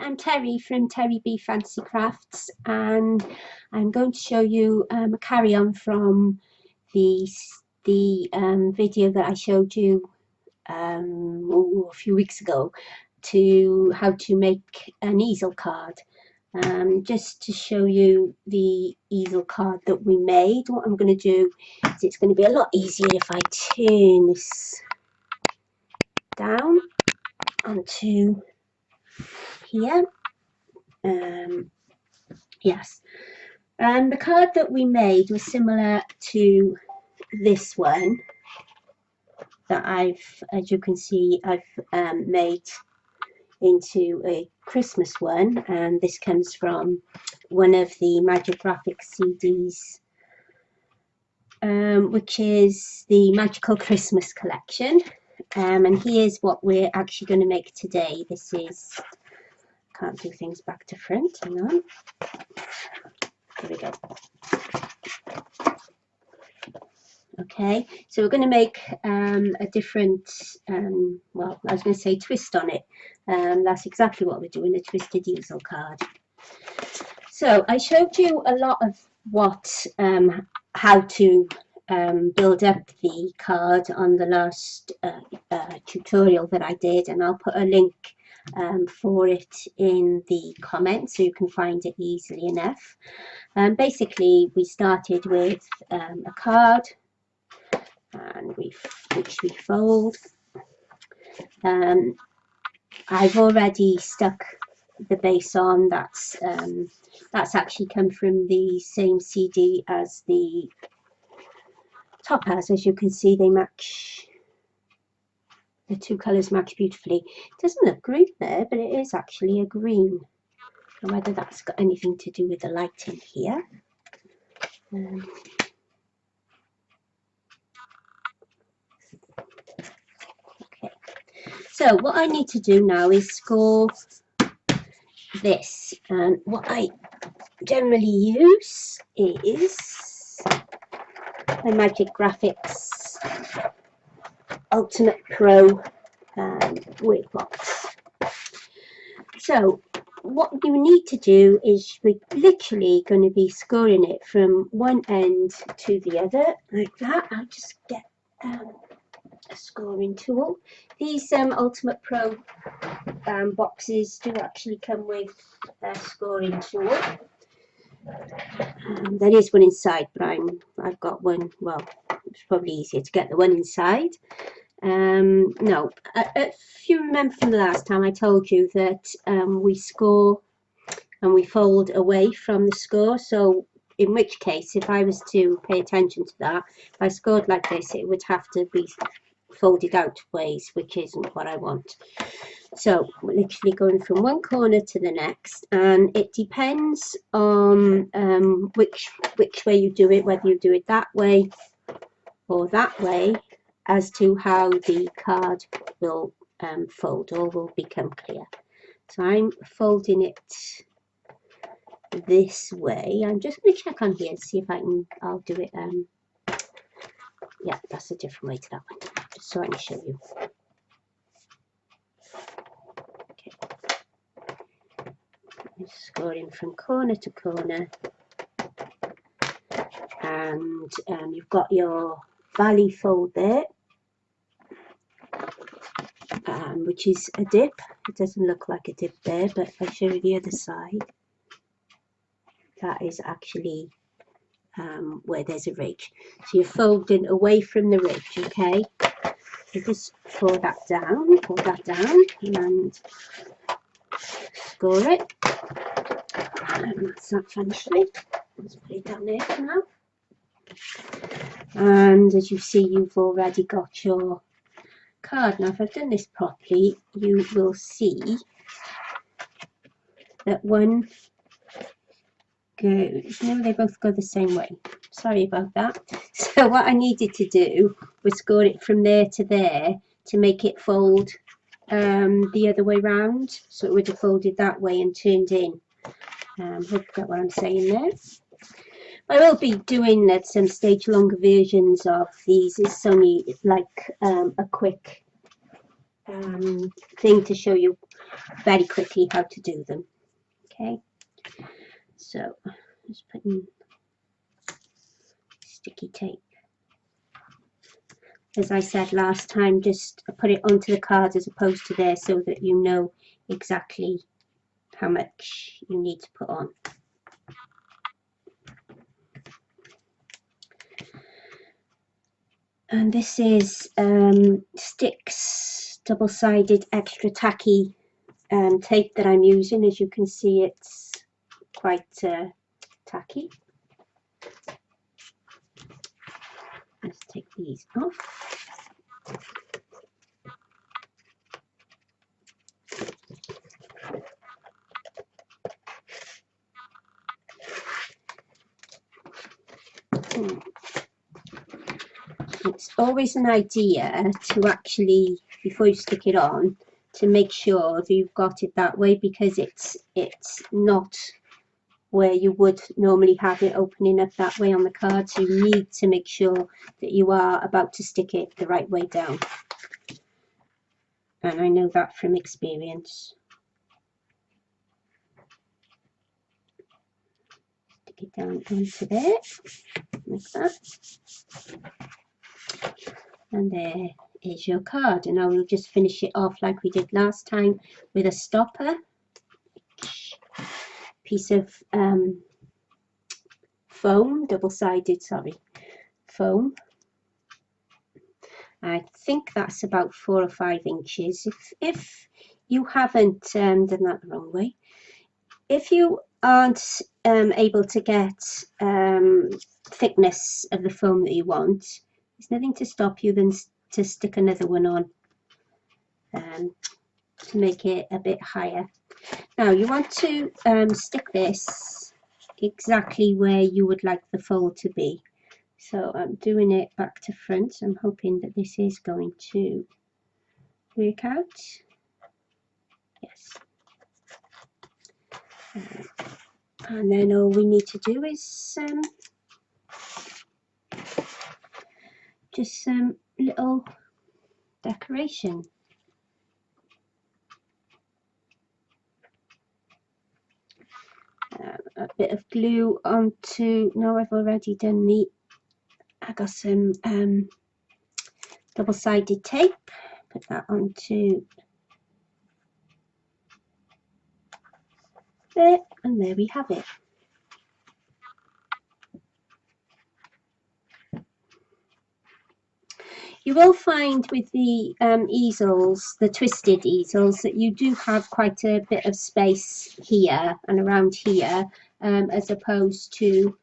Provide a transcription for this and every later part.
I'm Terry from Terry B Fancy Crafts, and I'm going to show you a carry on from the video that I showed you a few weeks ago to how to make an easel card. Just to show you the easel card that we made, what I'm going to do is it's going to be a lot easier if I turn this down onto here. Yes, and the card that we made was similar to this one that as you can see, I've made into a Christmas one, and this comes from one of the Magik Graphics CDs, which is the Magical Christmas collection. And here's what we're actually going to make today. This is, can't do things back to front, hang on. There we go. Okay, so we're going to make a different, well, I was going to say twist on it. That's exactly what we're doing, a twisted easel card. So I showed you a lot of what, how to build up the card on the last tutorial that I did, and I'll put a link for it in the comments so you can find it easily enough. Basically, we started with a card, and which we fold. I've already stuck the base on. That's actually come from the same CD as the top has. As you can see, they match. The two colours match beautifully. It doesn't look green there, but it is actually a green. And whether that's got anything to do with the lighting here. Okay. So what I need to do now is score this. And what I generally use is my Magik Graphics Ultimate Pro weight box. So what you need to do is we're literally going to be scoring it from one end to the other like that. I'll just get a scoring tool. These Ultimate Pro boxes do actually come with a scoring tool. There is one inside, but I've got one. Well, it's probably easier to get the one inside. No, if you remember from the last time, I told you that we score and we fold away from the score. So in which case, if I was to pay attention to that, if I scored like this, it would have to be folded out ways, which isn't what I want. So we're literally going from one corner to the next, and it depends on which way you do it, whether you do it that way or that way, as to how the card will fold or will become clear. So I'm folding it this way. I'm just going to check on here and see if I'll do it. Yeah, that's a different way to that one, just so I can show you. Okay. I'm scoring from corner to corner, and you've got your valley fold there, which is a dip. It doesn't look like a dip there, but if I show you the other side, that is actually where there's a ridge. So you're folding away from the ridge, okay? So just pull that down, and score it. And that's that finishing. Let's put it down there for now. And as you see, you've already got your card. Now if I've done this properly, you will see that one goes, no, they both go the same way. Sorry about that. So what I needed to do was score it from there to there to make it fold the other way round, so it would have folded that way and turned in. Hope you get what I'm saying there. I will be doing at some stage longer versions of these. It's only like a quick thing to show you very quickly how to do them. Okay, so just putting sticky tape. As I said last time, just put it onto the card as opposed to there, so that you know exactly how much you need to put on. And this is Sticks double-sided extra tacky tape that I'm using. As you can see, it's quite tacky. Let's take these off. It's always an idea to actually, before you stick it on, to make sure that you've got it that way, because it's not where you would normally have it opening up that way on the card. So you need to make sure that you are about to stick it the right way down. And I know that from experience. Stick it down onto there, like that. And there is your card. And now we'll just finish it off like we did last time with a stopper. Piece of foam, double-sided, foam. I think that's about 4 or 5 inches. If you haven't done that the wrong way, if you aren't able to get thickness of the foam that you want, there's nothing to stop you than to stick another one on to make it a bit higher. Now you want to stick this exactly where you would like the fold to be. So I'm doing it back to front. I'm hoping that this is going to work out. Yes. And then all we need to do is just some little decoration. A bit of glue onto, no, I've already done the, I got some double-sided tape, put that onto there, and there we have it. You will find with the easels, the twisted easels, that you do have quite a bit of space here and around here, as opposed to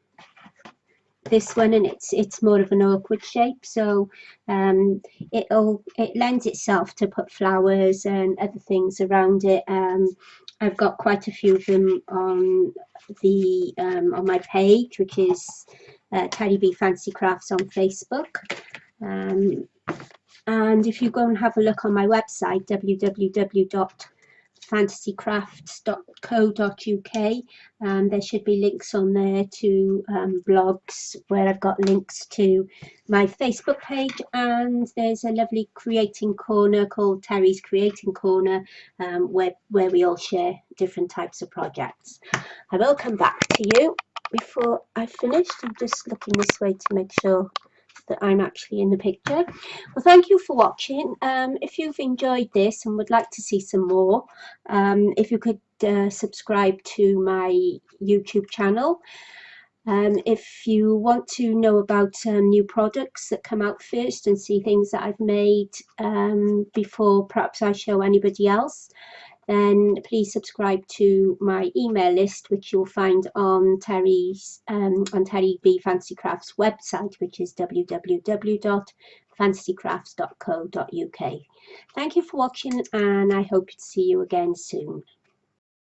this one, and it's more of an awkward shape. So it lends itself to put flowers and other things around it. I've got quite a few of them on the on my page, which is Terry B Fancy Crafts on Facebook. And if you go and have a look on my website, www.fantasycrafts.co.uk, there should be links on there to blogs where I've got links to my Facebook page, and there's a lovely creating corner called Terry's Creating Corner, where we all share different types of projects. I will come back to you before I finished. I'm just looking this way to make sure that I'm actually in the picture. Well, thank you for watching. If you've enjoyed this and would like to see some more, if you could subscribe to my YouTube channel. If you want to know about new products that come out first and see things that I've made before perhaps I show anybody else, then please subscribe to my email list, which you'll find on Terry B Fancy Crafts website, which is www.fantasycrafts.co.uk. Thank you for watching, and I hope to see you again soon.